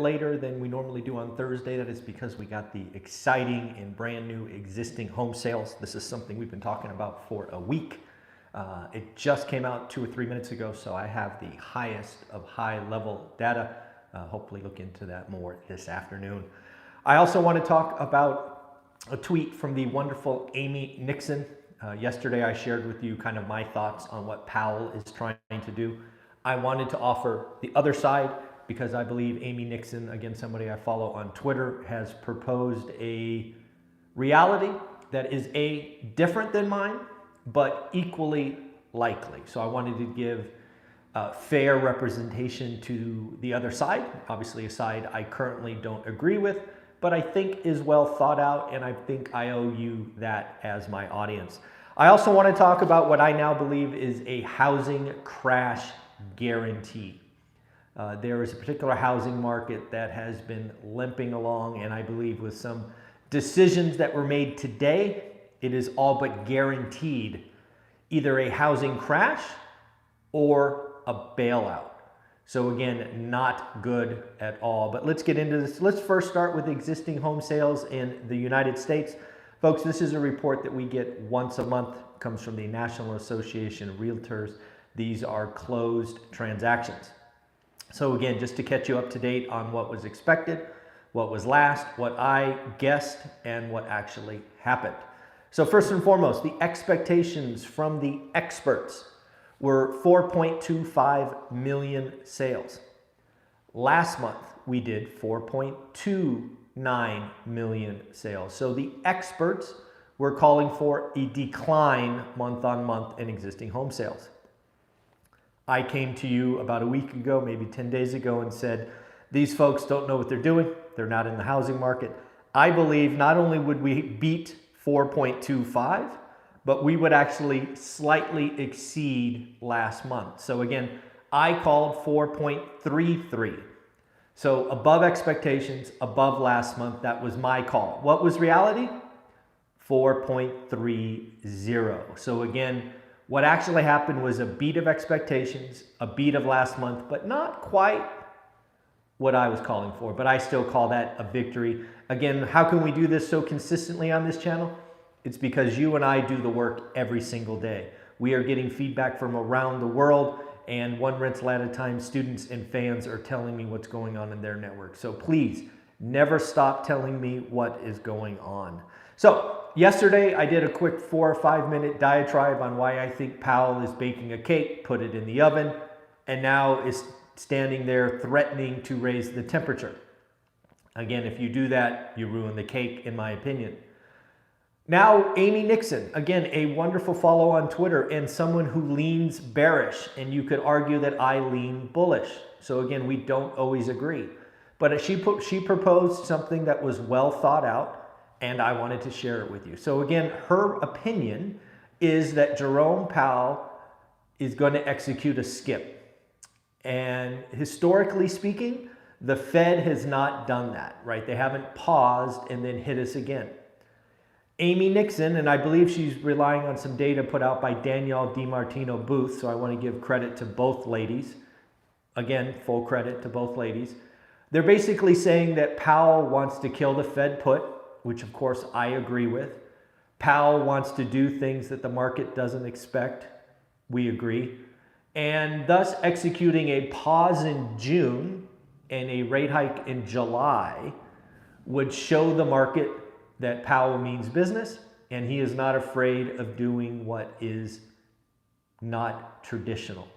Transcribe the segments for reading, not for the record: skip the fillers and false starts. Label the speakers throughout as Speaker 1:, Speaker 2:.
Speaker 1: later than we normally do on Thursday. That is because we got the exciting and brand new existing home sales. This is something we've been talking about for a week. It just came out 2 or 3 minutes ago, so I have the highest of high-level data. Hopefully look into that more this afternoon. I also want to talk about a tweet from the wonderful Amy Nixon. Yesterday I shared with you kind of my thoughts on what Powell is trying to do. I wanted to offer the other side because I believe Amy Nixon, again, somebody I follow on Twitter, has proposed a reality that is different than mine, but equally likely. So I wanted to give fair representation to the other side, obviously a side I currently don't agree with, but I think is well thought out, and I think I owe you that as my audience. I also want to talk about what I now believe is a housing crash guarantee. There is a particular housing market that has been limping along, and I believe with some decisions that were made today, it is all but guaranteed either a housing crash or a bailout. So again, not good at all. But let's get into this. Let's first start with existing home sales in the United States. Folks, this is a report that we get once a month. It comes from the National Association of Realtors. These are closed transactions. So again, just to catch you up to date on what was expected, what was last, what I guessed, and what actually happened. So first and foremost, the expectations from the experts were 4.25 million sales. Last month, we did 4.29 million sales. So the experts were calling for a decline month on month in existing home sales. I came to you about a week ago, maybe 10 days ago, and said, these folks don't know what they're doing. They're not in the housing market. I believe not only would we beat 4.25, but we would actually slightly exceed last month. So again, I called 4.33. So above expectations, above last month, that was my call. What was reality? 4.30. So again, what actually happened was a beat of expectations, a beat of last month, but not quite what I was calling for, but I still call that a victory. Again, how can we do this so consistently on this channel? It's because you and I do the work every single day. We are getting feedback from around the world, and one rental at a time, students and fans are telling me what's going on in their network. So please, never stop telling me what is going on. So yesterday, I did a quick 4 or 5 minute diatribe on why I think Powell is baking a cake, put it in the oven, and now is standing there threatening to raise the temperature. Again, if you do that, you ruin the cake, in my opinion. Now, Amy Nixon, again, a wonderful follow on Twitter and someone who leans bearish, and you could argue that I lean bullish. So again, we don't always agree. But she proposed something that was well thought out, and I wanted to share it with you. So again, her opinion is that Jerome Powell is going to execute a skip. And historically speaking, the Fed has not done that, right? They haven't paused and then hit us again. Amy Nixon, and I believe she's relying on some data put out by Danielle DiMartino Booth, so I want to give credit to both ladies. Again, full credit to both ladies. They're basically saying that Powell wants to kill the Fed put, which of course I agree with. Powell wants to do things that the market doesn't expect. We agree. And thus executing a pause in June and a rate hike in July would show the market that Powell means business, and he is not afraid of doing what is not traditional.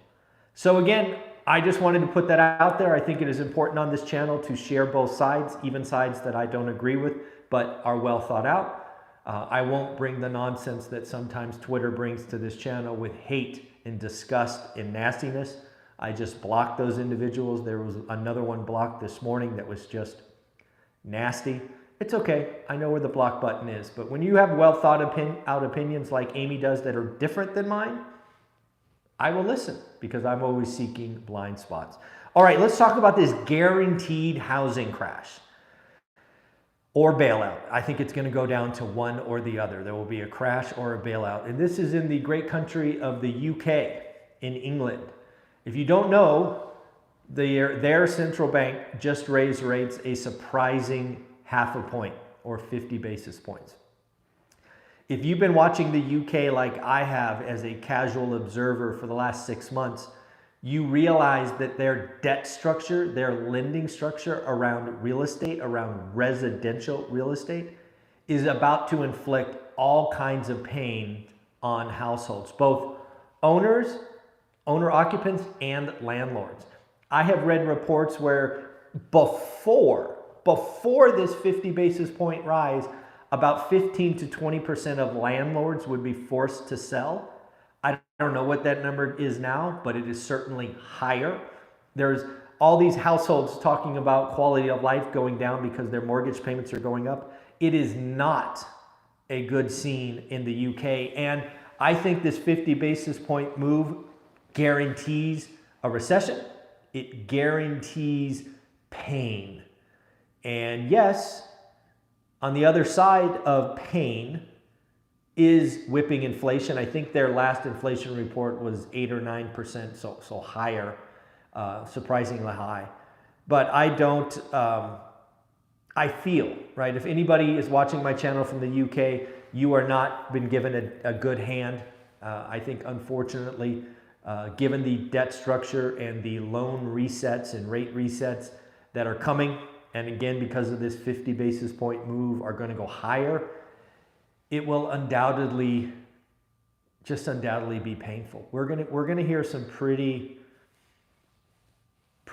Speaker 1: So again, I just wanted to put that out there. I think it is important on this channel to share both sides, even sides that I don't agree with, but are well thought out. I won't bring the nonsense that sometimes Twitter brings to this channel with hate and disgust and nastiness. I just blocked those individuals. There was another one blocked this morning that was just nasty. It's okay. I know where the block button is. But when you have well thought out opinions like Amy does that are different than mine, I will listen because I'm always seeking blind spots. All right, let's talk about this guaranteed housing crash or bailout. I think it's going to go down to one or the other. There will be a crash or a bailout. And this is in the great country of the UK, in England. If you don't know, their central bank just raised rates a surprising 0.5 point or 50 basis points. If you've been watching the UK like I have as a casual observer for the last 6 months, you realize that their debt structure, their lending structure around real estate, around residential real estate, is about to inflict all kinds of pain on households, both owners, owner-occupants, and landlords. I have read reports where before this 50 basis point rise, about 15 to 20% of landlords would be forced to sell. I don't know what that number is now, but it is certainly higher. There's all these households talking about quality of life going down because their mortgage payments are going up. It is not a good scene in the UK. And I think this 50 basis point move guarantees a recession. It guarantees pain. And yes, on the other side of pain is whipping inflation. I think their last inflation report was 8 or 9%, so higher, surprisingly high. But I don't, I feel, right, if anybody is watching my channel from the UK, you are not been given a good hand. I think, unfortunately, given the debt structure and the loan resets and rate resets that are coming, and again, because of this 50 basis point move, are going to go higher, it will undoubtedly be painful. We're gonna hear some pretty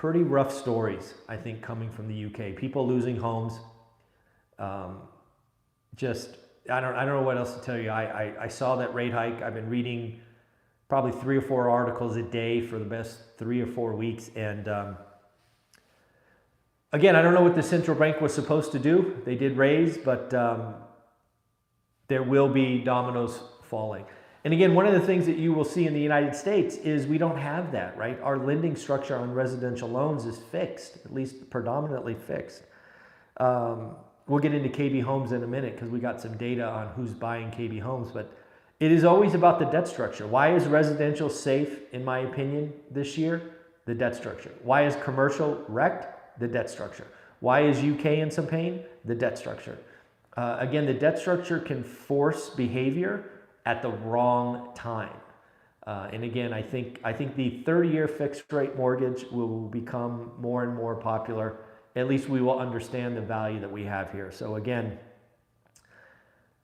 Speaker 1: rough stories, I think, coming from the UK. People losing homes. I don't know what else to tell you. I saw that rate hike. I've been reading probably 3 or 4 articles a day for the best 3 or 4 weeks, and again, I don't know what the central bank was supposed to do. They did raise, but there will be dominoes falling. And again, one of the things that you will see in the United States is we don't have that, right? Our lending structure on residential loans is fixed, at least predominantly fixed. We'll get into KB Homes in a minute because we got some data on who's buying KB Homes, but it is always about the debt structure. Why is residential safe, in my opinion, this year? The debt structure. Why is commercial wrecked? The debt structure. Why is UK in some pain? The debt structure. Again, the debt structure can force behavior at the wrong time. And again, I think the 30-year fixed rate mortgage will become more and more popular. At least we will understand the value that we have here. So again,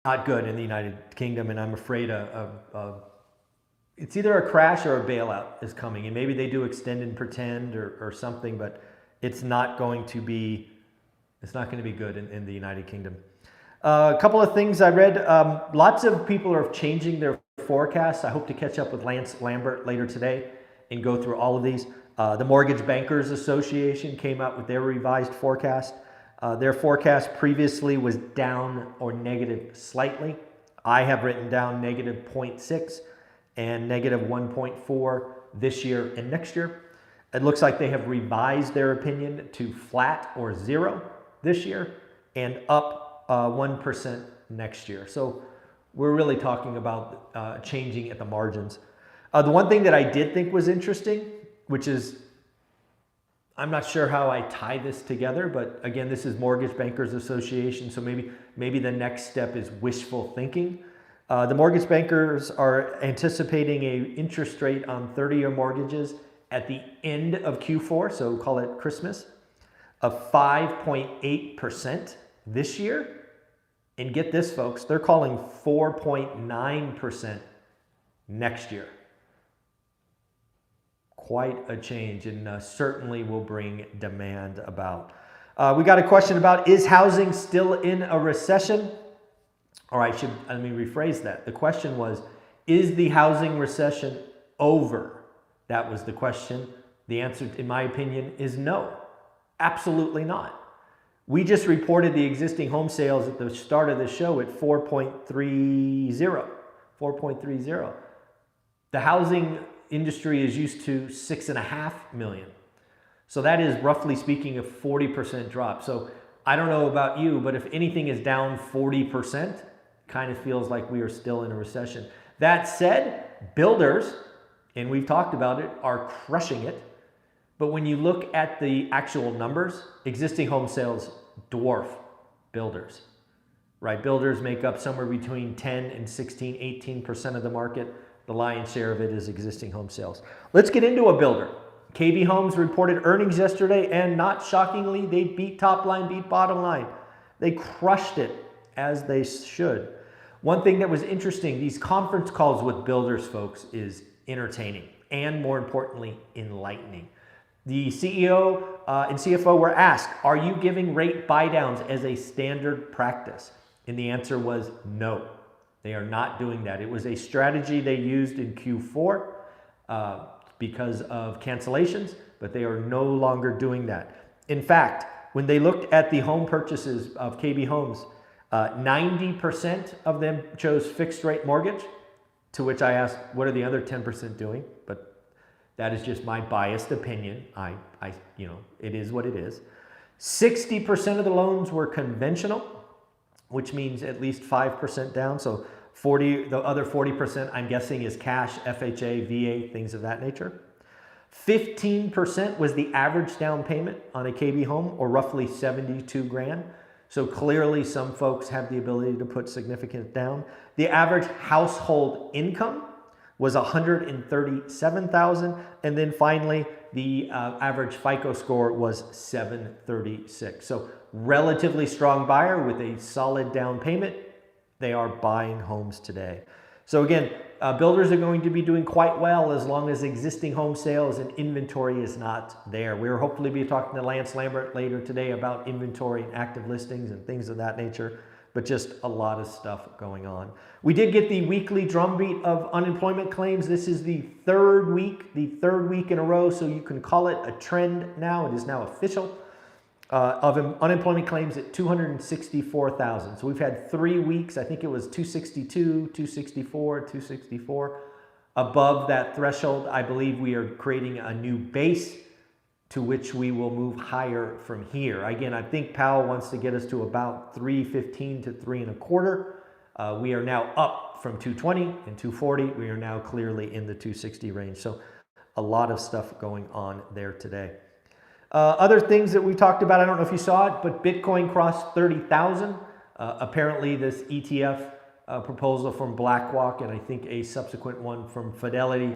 Speaker 1: not good in the United Kingdom, and I'm afraid it's either a crash or a bailout is coming. And maybe they do extend and pretend or something, but it's not going to be good in the United Kingdom. A couple of things I read. Lots of people are changing their forecasts. I hope to catch up with Lance Lambert later today and go through all of these. The Mortgage Bankers Association came out with their revised forecast. Their forecast previously was down or negative slightly. I have written down negative 0.6 and negative 1.4 this year and next year. It looks like they have revised their opinion to flat or 0 this year and up 1% next year. So we're really talking about changing at the margins. The one thing that I did think was interesting, which is, I'm not sure how I tie this together, but again, this is Mortgage Bankers Association, so maybe the next step is wishful thinking. The mortgage bankers are anticipating an interest rate on 30-year mortgages at the end of Q4, so call it Christmas, of 5.8% this year. And get this, folks, they're calling 4.9% next year. Quite a change, and certainly will bring demand about. We got a question about, is housing still in a recession? Or let me rephrase that. The question was, is the housing recession over? That was the question. The answer, in my opinion, is no. Absolutely not. We just reported the existing home sales at the start of the show at 4.30. The housing industry is used to 6.5 million. So that is, roughly speaking, a 40% drop. So I don't know about you, but if anything is down 40%, kind of feels like we are still in a recession. That said, builders, and we've talked about it, are crushing it. But when you look at the actual numbers, existing home sales dwarf builders, right? Builders make up somewhere between 10 and 16, 18% of the market. The lion's share of it is existing home sales. Let's get into a builder. KB Homes reported earnings yesterday, and not shockingly, they beat top line, beat bottom line. They crushed it, as they should. One thing that was interesting, these conference calls with builders, folks, is entertaining and, more importantly, enlightening. The CEO and CFO were asked, are you giving rate buydowns as a standard practice? And the answer was no. They are not doing that. It was a strategy they used in Q4 because of cancellations, but they are no longer doing that. In fact, when they looked at the home purchases of KB Homes, 90% of them chose fixed rate mortgage, to which I asked, what are the other 10% doing? But that is just my biased opinion. It is what it is. 60% of the loans were conventional, which means at least 5% down. So the other 40%, I'm guessing, is cash, FHA, VA, things of that nature. 15% was the average down payment on a KB home, or roughly 72 grand. So clearly some folks have the ability to put significant down. The average household income was $137,000. And then finally, the average FICO score was 736. So relatively strong buyer with a solid down payment. They are buying homes today. So again, builders are going to be doing quite well as long as existing home sales and inventory is not there. We'll hopefully be talking to Lance Lambert later today about inventory and active listings and things of that nature, but just a lot of stuff going on. We did get the weekly drumbeat of unemployment claims. This is the third week in a row, so you can call it a trend now. It is now official. Of unemployment claims at 264,000. So we've had 3 weeks, I think it was 262, 264, 264. Above that threshold, I believe we are creating a new base to which we will move higher from here. Again, I think Powell wants to get us to about 315 to 3.25. We are now up from 220 and 240. We are now clearly in the 260 range. So a lot of stuff going on there today. Other things that we talked about, I don't know if you saw it, but Bitcoin crossed 30,000. Apparently this ETF proposal from BlackRock and I think a subsequent one from Fidelity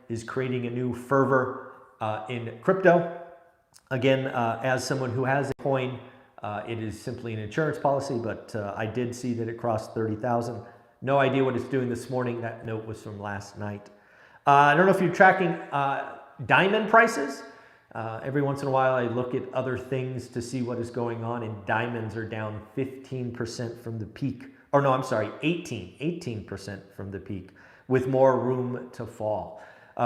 Speaker 1: is creating a new fervor in crypto. Again, as someone who has a coin, it is simply an insurance policy, but I did see that it crossed 30,000. No idea what it's doing this morning. That note was from last night. I don't know if you're tracking diamond prices. Every once in a while, I look at other things to see what is going on, and diamonds are down 15% from the peak. Or no, I'm sorry, 18% from the peak, with more room to fall.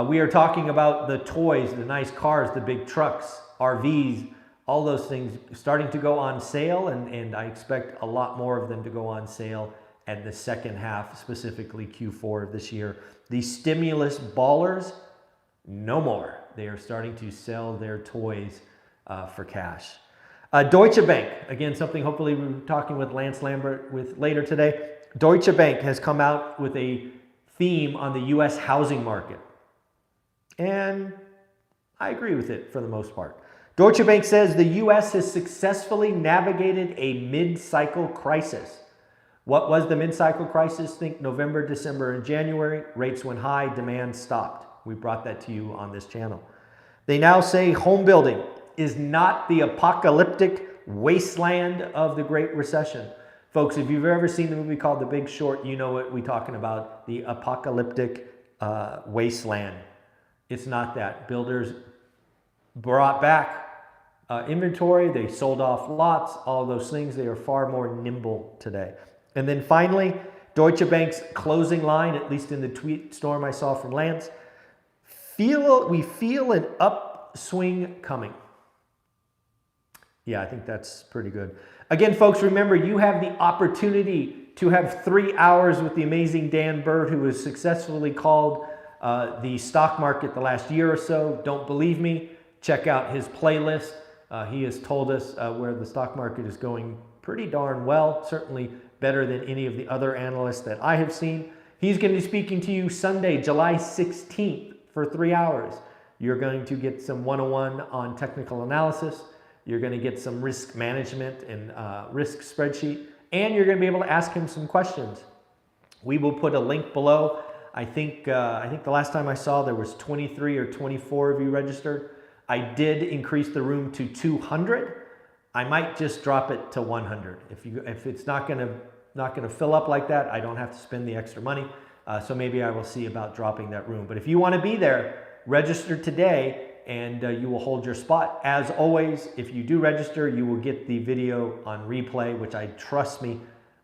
Speaker 1: We are talking about the toys, the nice cars, the big trucks, RVs, all those things starting to go on sale, and I expect a lot more of them to go on sale at the second half, specifically Q4 of this year. The stimulus ballers, no more. They are starting to sell their toys for cash. Deutsche Bank, again, something hopefully we're talking with Lance Lambert with later today. Deutsche Bank has come out with a theme on the U.S. housing market. And I agree with it for the most part. Deutsche Bank says the U.S. has successfully navigated a mid-cycle crisis. What was the mid-cycle crisis? Think November, December, and January. Rates went high, demand stopped. We brought that to you on this channel. They now say home building is not the apocalyptic wasteland of the Great Recession. Folks, if you've ever seen the movie called The Big Short, you know what we're talking about, the apocalyptic wasteland. It's not that. Builders brought back inventory. They sold off lots, all those things. They are far more nimble today. And then finally, Deutsche Bank's closing line, at least in the tweet storm I saw from Lance, we feel an upswing coming. Yeah, I think that's pretty good. Again, folks, remember, you have the opportunity to have 3 hours with the amazing Dan Bird, who has successfully called the stock market the last year or so. Don't believe me? Check out his playlist. He has told us where the stock market is going pretty darn well, certainly better than any of the other analysts that I have seen. He's going to be speaking to you Sunday, July 16th for 3 hours. You're going to get some 101 on technical analysis. You're going to get some risk management and risk spreadsheet, and you're going to be able to ask him some questions. We will put a link below. I think the last time I saw there was 23 or 24 of you registered. I did increase the room to 200. I might just drop it to 100. If it's not going to fill up like that, I don't have to spend the extra money. So maybe I will see about dropping that room. But if you want to be there, register today and you will hold your spot. As always, if you do register, you will get the video on replay, which trust me,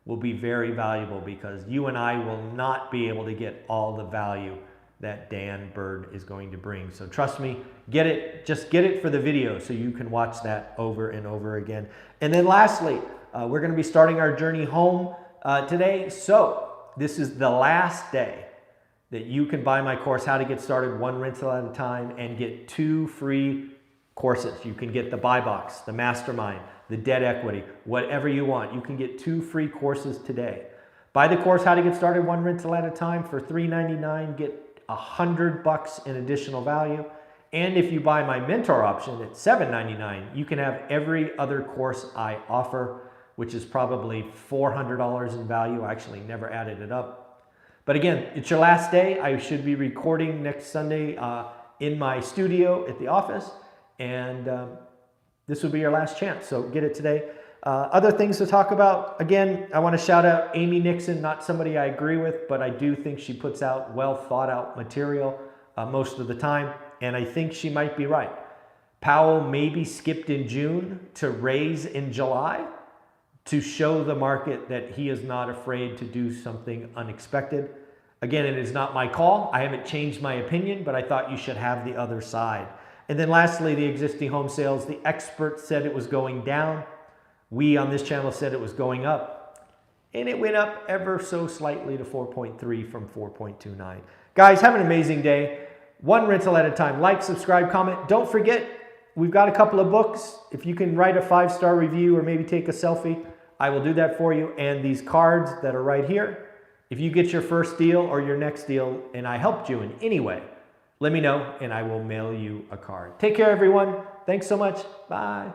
Speaker 1: will be very valuable because you and I will not be able to get all the value that Dan Bird is going to bring. So trust me, get it, just get it for the video so you can watch that over and over again. And then lastly, we're going to be starting our journey home today. So this is the last day that you can buy my course, How to Get Started One Rental at a Time, and get 2 free courses. You can get the buy box, the mastermind, the debt equity, whatever you want. You can get 2 free courses today. Buy the course, How to Get Started One Rental at a Time, for $3.99. Get $100 in additional value. And if you buy my mentor option at $7.99, you can have every other course I offer, which is probably $400 in value. I actually never added it up. But again, it's your last day. I should be recording next Sunday in my studio at the office. And this will be your last chance. So get it today. Other things to talk about. Again, I want to shout out Amy Nixon, not somebody I agree with, but I do think she puts out well thought out material most of the time. And I think she might be right. Powell maybe skipped in June to raise in July to show the market that he is not afraid to do something unexpected. Again, it is not my call. I haven't changed my opinion, but I thought you should have the other side. And then lastly, the existing home sales. The experts said it was going down. We on this channel said it was going up. And it went up ever so slightly to 4.3 from 4.29. Guys, have an amazing day. One rental at a time. Like, subscribe, comment. Don't forget, we've got a couple of books. If you can write a 5-star review or maybe take a selfie, I will do that for you. And these cards that are right here, if you get your first deal or your next deal and I helped you in any way, let me know and I will mail you a card. Take care, everyone. Thanks so much. Bye.